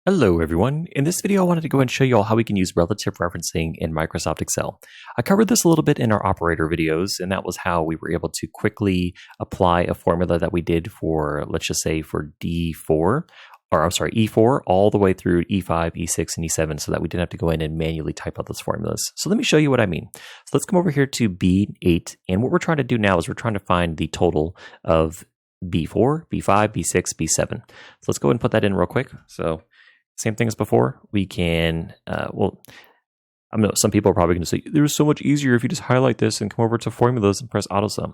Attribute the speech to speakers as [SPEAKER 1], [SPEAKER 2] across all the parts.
[SPEAKER 1] Hello everyone. In this video I wanted to go and show you all how we can use relative referencing in Microsoft Excel. I covered this a little bit in our operator videos, and that was how we were able to quickly apply a formula that we did for, let's just say, for E4 all the way through E5, E6, and E7 so that we didn't have to go in and manually type out those formulas. So let me show you what I mean. So let's come over here to B8, and what we're trying to do now is we're trying to find the total of B4, B5, B6, B7. So let's go ahead and put that in real quick. So same thing as before. We can, I know some people are probably going to say, it was so much easier if you just highlight this and come over to formulas and press AutoSum.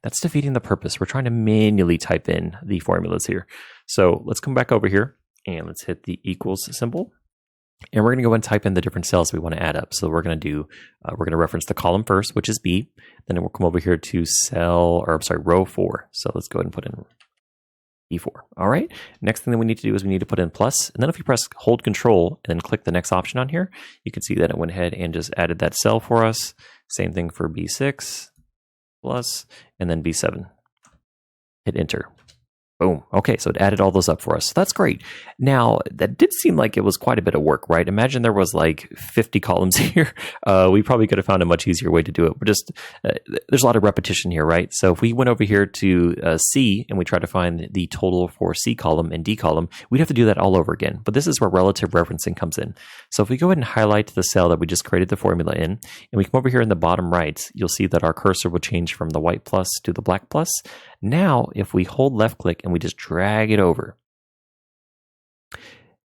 [SPEAKER 1] That's defeating the purpose. We're trying to manually type in the formulas here. So let's come back over here and let's hit the equals symbol. And we're going to go and type in the different cells we want to add up. So we're going to reference the column first, which is B. Then we'll come over here to row 4. So let's go ahead and put in E4. All right. Next thing that we need to do is we need to put in plus. And then if you hold Control and then click the next option on here, you can see that it went ahead and just added that cell for us. Same thing for B6, plus, and then B7. Hit Enter. Boom. Okay, so it added all those up for us. So that's great. Now, that did seem like it was quite a bit of work, right? Imagine there was like 50 columns here. We probably could have found a much easier way to do it. But there's a lot of repetition here, right? So if we went over here to C and we try to find the total for C column and D column, we'd have to do that all over again. But this is where relative referencing comes in. So if we go ahead and highlight the cell that we just created the formula in, and we come over here in the bottom right, you'll see that our cursor will change from the white plus to the black plus. Now, if we hold left click and we just drag it over,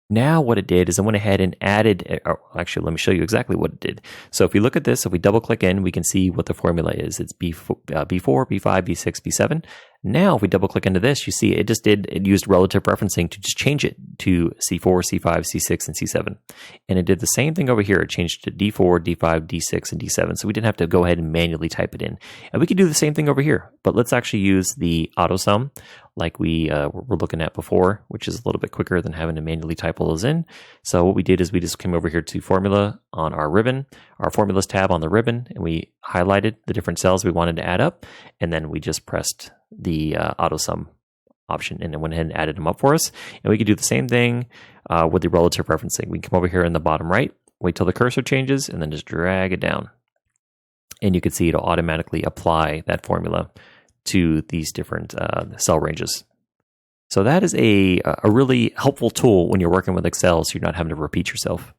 [SPEAKER 1] now what it did is I went ahead and added, actually let me show you exactly what it did. So if we look at this, if we double click in, we can see what the formula is. It's B4, B5, B6, B7. Now if we double click into this, you see it used relative referencing to just change it to C4, C5, C6, and C7. And it did the same thing over here. It changed to D4, D5, D6, and D7. So we didn't have to go ahead and manually type it in. And we could do the same thing over here, but let's actually use the AutoSum like we were looking at before, which is a little bit quicker than having to manually type all those in. So what we did is we just came over here to Formula on our ribbon, our Formulas tab on the ribbon, and we highlighted the different cells we wanted to add up, and then we just pressed the AutoSum option and it went ahead and added them up for us. And we could do the same thing with the relative referencing. We can come over here in the bottom right, wait till the cursor changes, and then just drag it down. And you can see it'll automatically apply that formula to these different cell ranges. So that is a really helpful tool when you're working with Excel, so you're not having to repeat yourself.